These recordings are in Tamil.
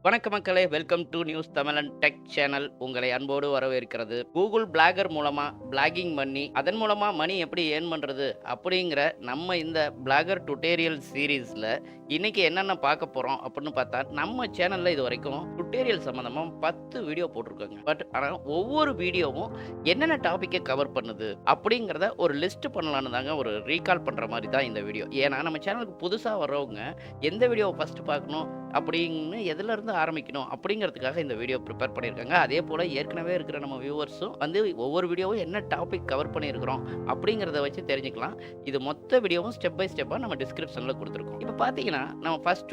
வணக்க மக்களே, வெல்கம் டு நியூஸ் தமிழன் டெக் சேனல். உங்களை அன்போடு வரவேற்கிறது. கூகுள் பிளாகர் மூலமா பிளாகிங் பண்ணி அதன் மூலமா மணி எப்படி ஏர்ன் பண்றது அப்படிங்கிற நம்ம இந்த பிளாகர் டுட்டோரியல் சீரீஸ்ல இன்னைக்கு என்னென்ன பார்க்க போறோம் அப்படின்னு பார்த்தா, நம்ம சேனல்ல இது வரைக்கும் டுட்டோரியல் சம்பந்தமா 10 வீடியோ போட்டிருக்கோங்க. பட் ஆனால் ஒவ்வொரு வீடியோவும் என்னென்ன டாபிக்கை கவர் பண்ணுது அப்படிங்கிறத ஒரு லிஸ்ட் பண்ணலான்னு தாங்க, ஒரு ரீகால் பண்ற மாதிரி தான் இந்த வீடியோ. ஏன்னா நம்ம சேனலுக்கு புதுசாக வர்றவங்க எந்த வீடியோவை ஃபர்ஸ்ட் பார்க்கணும் அப்படின்னு எதுலேருந்து ஆரம்பிக்கணும் அப்படிங்கிறதுக்காக இந்த வீடியோ ப்ரிப்பேர் பண்ணியிருக்காங்க. அதே போல் ஏற்கனவே இருக்கிற நம்ம வியூவர்ஸும் வந்து ஒவ்வொரு வீடியோவும் என்ன டாபிக் கவர் பண்ணியிருக்கிறோம் அப்படிங்கிறத வச்சு தெரிஞ்சுக்கலாம். இது மொத்த வீடியோவும் ஸ்டெப் பை ஸ்டெப்பாக நம்ம டிஸ்கிரிப்ஷனில் கொடுத்துருக்கோம். இப்போ பார்த்தீங்கன்னா நம்ம ஃபர்ஸ்ட்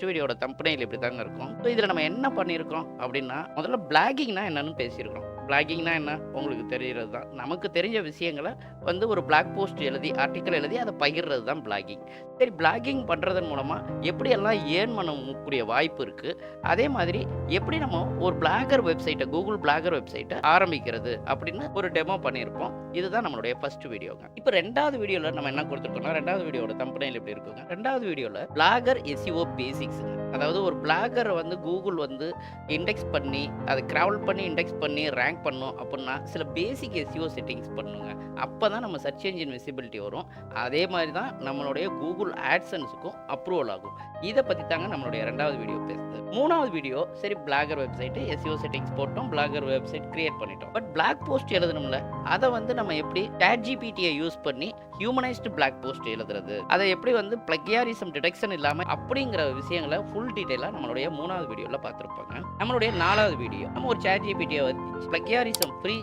வீடியோட தம்பனையில் இப்படி தாங்க இருக்கும். ஸோ இதில் நம்ம என்ன பண்ணியிருக்கோம் அப்படின்னா, முதல்ல பிளாகிங்னா என்னன்னு பேசியிருக்கிறோம். பிளாகிங்னா என்ன உங்களுக்கு தெரிகிறது தான். நமக்கு தெரிஞ்ச விஷயங்களை வந்து ஒரு பிளாக் போஸ்ட் எழுதி ஆர்டிக்கல் எழுதி அதை பகிர்றது தான் பிளாகிங். சரி, பிளாகிங் பண்ணுறதன் மூலமாக எப்படியெல்லாம் ஏர்ன் பண்ணக்கூடிய வாய்ப்பு இருக்குது, அதே மாதிரி எப்படி நம்ம ஒரு பிளாகர் வெப்சைட்டை கூகுள் பிளாகர் வெப்சைட்டை ஆரம்பிக்கிறது அப்படின்னு ஒரு டெமோ பண்ணியிருப்போம். இதுதான் நம்மளுடைய ஃபர்ஸ்ட் வீடியோங்க. இப்போ ரெண்டாவது வீடியோவில் நம்ம என்ன கொடுத்துருக்கோம்னா, ரெண்டாவது வீடியோட தம்பனையில் எப்படி இருக்குங்க, ரெண்டாவது வீடியோவில் பிளாகர் எஸ்இஓ பேசிக்ஸ். அதாவது ஒரு பிளாகரை வந்து கூகுள் வந்து இண்டெக்ஸ் பண்ணி அதை கிராவல் பண்ணி இண்டெக்ஸ் பண்ணி ரேங்க் பண்ணும் அப்படின்னா சில பேசிக் எஸ்இஓ செட்டிங்ஸ் பண்ணுங்க. அப்போ தான் நம்ம சர்ச் என்ஜின் விசிபிலிட்டி வரும். அதே மாதிரி தான் நம்மளுடைய கூகுள் ஆட்சன்ஸுக்கும் அப்ரூவல் ஆகும். இதை பற்றி தாங்க நம்மளுடைய ரெண்டாவது வீடியோ பேசுது. மூணாவது வீடியோ, சரி பிளாகர் வெப்சைட்டு எஸ்இஓ செட்டிங்ஸ் போட்டோம், பிளாகர் வெப்சைட் கிரியேட் பண்ணிட்டோம். பட் பிளாக் போஸ்ட் எழுதணும்ல, அதை வந்து நம்ம எப்படி ChatGPT-யை யூஸ் பண்ணி ஹியூமனைஸ்டு பிளாக் போஸ்ட் எழுதுறது, அதை எப்படி வந்து பிளகியாரிசம் டிடெக்ஷன் இல்லாமல் அப்படிங்கிற விஷயங்களை ஃபுல் டீட்டெயிலாக நம்மளுடைய மூணாவது வீடியோவில் பார்த்துருப்பாங்க. நம்மளுடைய நாலாவது வீடியோ, நம்ம ஒரு ChatGPT-யை வச்சு பிளகியாரிசம் ஃப்ரீ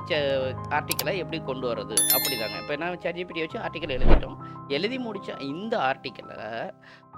ஆர்டிக்கலை எப்படி கொண்டு வர்றது அப்படிதாங்க. இப்போ என்ன ChatGPT வச்சு ஆர்டிக்கல் எழுதிட்டோம். எழுதி முடிச்ச இந்த ஆர்டிக்கலை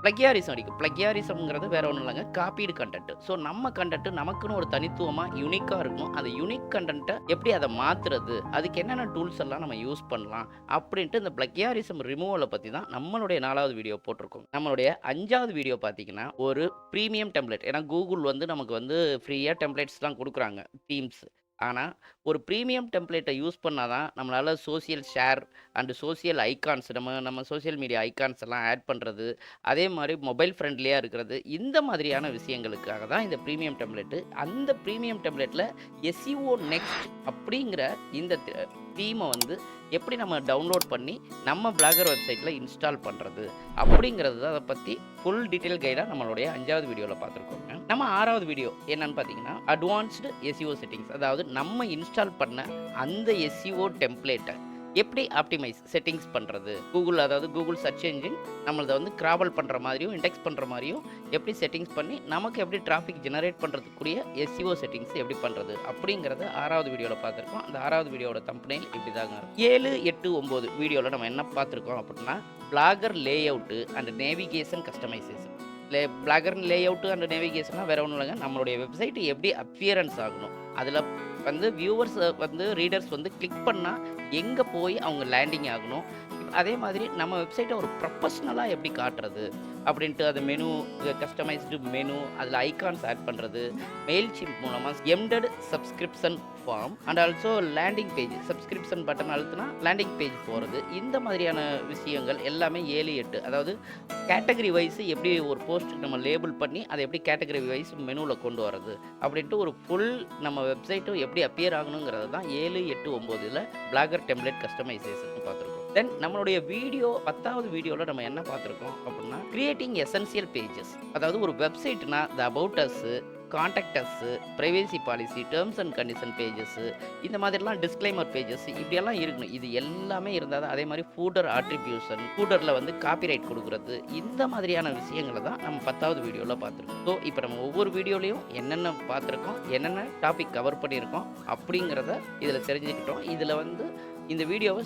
பிளகியாரிசம் அடிக்கும். பிளகியாரிசம்ங்கிறது வேற ஒன்றும் இல்லைங்க, காப்பீடு கண்டென்ட். ஸோ நம்ம கண்டென்ட் நமக்குன்னு ஒரு தனித்துவமாக யூனிக்காக இருக்கும். அந்த யூனிக் கண்டென்ட்டை எப்படி அதை மாற்றுறது, அதுக்கு என்னென்ன டூல்ஸ் எல்லாம் நம்ம யூஸ் பண்ணலாம் அப்படின்ட்டு இந்த பிளகியாரிசம் ரிமூவலை பற்றி தான் நம்மளுடைய நாலாவது வீடியோ போட்டிருக்கோம். நம்மளுடைய அஞ்சாவது வீடியோ பார்த்தீங்கன்னா ஒரு ப்ரீமியம் டெம்ப்ளேட். ஏன்னா கூகுள் வந்து நமக்கு வந்து ஃப்ரீயாக டெம்ப்ளேட்ஸ்லாம் கொடுக்குறாங்க, தீம்ஸ். ஆனால் ஒரு ப்ரீமியம் டெம்ப்ளேட்டை யூஸ் பண்ணால் தான் நம்மளால் social share and social icons, நம்ம சோசியல் மீடியா ஐகான்ஸ் எல்லாம் ஆட் பண்ணுறது, அதே மாதிரி மொபைல் ஃப்ரெண்ட்லியாக இருக்கிறது, இந்த மாதிரியான விஷயங்களுக்காக தான் இந்த ப்ரீமியம் டெம்ப்ளேட்டு. அந்த ப்ரீமியம் டெம்ப்ளேட்டில் எஸ்இஓ நெக்ஸ்ட் அப்படிங்கிற இந்த தீமை வந்து எப்படி நம்ம டவுன்லோட் பண்ணி நம்ம பிளாகர் வெப்சைட்டில் இன்ஸ்டால் பண்ணுறது அப்படிங்கிறது தான். அதை பற்றி ஃபுல் டீட்டெயில் கைடாக நம்மளுடைய அஞ்சாவது வீடியோவில் பார்த்துருக்கோங்க. நம்ம ஆறாவது வீடியோ என்னன்னு பார்த்தீங்கன்னா அட்வான்ஸ்டு எஸ்இஓ செட்டிங்ஸ். அதாவது நம்ம இன்ஸ்டால் பண்ண அந்த எஸ்இஓ டெம்ப்ளேட்டை எப்படி ஆப்டிமைஸ் செட்டிங்ஸ் பண்ணுறது, அதாவது கூகுள் சர்ச் என்ஜின் நம்மளதை வந்து கிராவல் பண்ணுற மாதிரியும் இண்டெக்ஸ் பண்ணுற மாதிரியும் எப்படி செட்டிங்ஸ் பண்ணி நமக்கு எப்படி டிராஃபிக் ஜெனரேட் பண்ணுறதுக்குரிய எஸ்இஓ செட்டிங்ஸ் எப்படி பண்ணுறது அப்படிங்கிறத ஆறாவது வீடியோவில் பார்த்துருக்கோம். அந்த ஆறாவது வீடியோட தம்பனையில் இப்படி தாங்க. 7, 8, 9 வீடியோவில் நம்ம என்ன பார்த்துருக்கோம் அப்படின்னா, blogger layout and navigation customisation. Blogger layout and நேவிகேஷன்னா வேறு ஒன்றும் இல்லைங்க, நம்மளுடைய வெப்சைட்டு எப்படி அப்பியரன்ஸ் ஆகணும், அதில் வந்து வியூவர்ஸ் வந்து ரீடர்ஸ் வந்து கிளிக் பண்ணால் எங்கே போய் அவங்க லேண்டிங் ஆகணும், அதே மாதிரி நம்ம வெப்சைட்டை ஒரு ப்ரொஃபஷ்னலாக எப்படி காட்டுறது அப்படின்ட்டு, அது மெனு, கஸ்டமைஸ்டு மெனு, அதில் ஐகான்ஸ் ஆட் பண்ணுறது, மெயில் சிப் மூலமாக embedded subscription form and also landing page, subscription button அழுத்தினா லேண்டிங் பேஜ் போகிறது, இந்த மாதிரியான விஷயங்கள் எல்லாமே 7, 8. அதாவது கேட்டகரி வைஸ் எப்படி ஒரு போஸ்ட் நம்ம லேபிள் பண்ணி அதை எப்படி கேட்டகரி வைஸ் மெனுவில் கொண்டு வரது அப்படின்ட்டு ஒரு ஃபுல் நம்ம வெப்சைட்டும் எப்படி அப்பியர் ஆகணுங்கிறது தான் 7, 8, 9 பிளாகர் டெம்ப்ளேட் கஸ்டமைசேஷன் பார்த்துருக்கோம். தென் நம்மளுடைய வீடியோ 10வது வீடியோவில் நம்ம என்ன பார்த்துருக்கோம் அப்படின்னா, கிரியேட்டிங் எசென்சியல் பேஜஸ். அதாவது ஒரு வெப்சைட்னா the about us, contact us, privacy policy, terms and condition pages, இந்த மாதிரிலாம் டிஸ்க்ளைமர் பேஜஸ் இப்படியெல்லாம் இருக்கணும். இது எல்லாமே இருந்தால் தான். அதே மாதிரி ஃபூடர் ஆட்ரிபியூஷன், ஃபூடரில் வந்து காப்பிரைட் கொடுக்குறது, இந்த மாதிரியான விஷயங்களை தான் நம்ம 10வது வீடியோவில் பார்த்துருக்கோம். ஸோ இப்போ நம்ம ஒவ்வொரு வீடியோலையும் என்னென்ன பார்த்துருக்கோம், என்னென்ன டாபிக் கவர் பண்ணியிருக்கோம் அப்படிங்கிறத இதில் தெரிஞ்சுக்கிட்டோம். இதில் வந்து இந்த வீடியோவை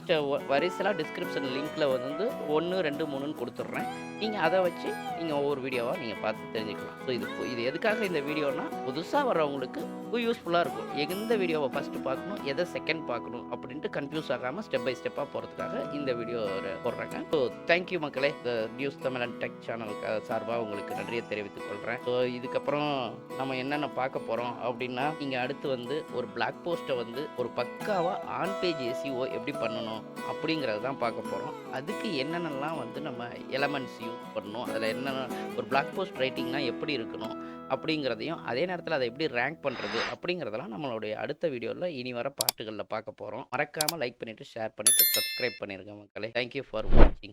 வரிசலாக டிஸ்கிரிப்ஷன் லிங்க்கில் வந்து 1, 2, 3ன்னு கொடுத்துட்றேன். நீங்கள் அதை வச்சு நீங்கள் ஒவ்வொரு வீடியோவாக நீங்கள் பார்த்து தெரிஞ்சுக்கலாம். ஸோ இது எதுக்காக இந்த வீடியோனா, புதுசாக வர்றவங்களுக்கு யூஸ்ஃபுல்லாக இருக்கும். எந்த வீடியோவை ஃபஸ்ட்டு பார்க்கணும், எதை செகண்ட் பார்க்கணும் அப்படின்ட்டு கன்ஃபியூஸ் ஆகாமல் ஸ்டெப் பை ஸ்டெப்பாக போகிறதுக்காக இந்த வீடியோ போடுறாங்க. ஸோ தேங்க்யூ மக்களே. நியூஸ் தமிழன் டெக் சேனலுக்கு சார்பாக உங்களுக்கு நன்றியை தெரிவித்துக் கொள்கிறேன். ஸோ இதுக்கப்புறம் நம்ம என்னென்ன பார்க்க போகிறோம் அப்படின்னா, நீங்கள் அடுத்து வந்து ஒரு பிளாக் போஸ்ட்டை வந்து ஒரு பக்காவாக ஆன் பேஜ் எஸ்இஓ எப்படி பண்ணணும் அப்படிங்கிறது தான் பார்க்க போகிறோம். அதுக்கு என்னென்னலாம் வந்து நம்ம எலமெண்ட்ஸ் யூஸ் பண்ணணும், அதில் என்னென்ன ஒரு பிளாக் போஸ்ட் ரைட்டிங்னா எப்படி இருக்கணும், அப்படிங்கிறதையும், அதே நேரத்தில அதை எப்படி ரேங்க் பண்ணுறது அப்படிங்கிறதெல்லாம் நம்மளுடைய அடுத்த வீடியோவில் இனி வர பார்ட்டுகளில் பார்க்க போகிறோம். மறக்காமல் லைக் பண்ணிவிட்டு ஷேர் பண்ணிவிட்டு சப்ஸ்கிரைப் பண்ணிடுங்க மக்களே. தேங்க்யூ ஃபார் வாட்சிங்.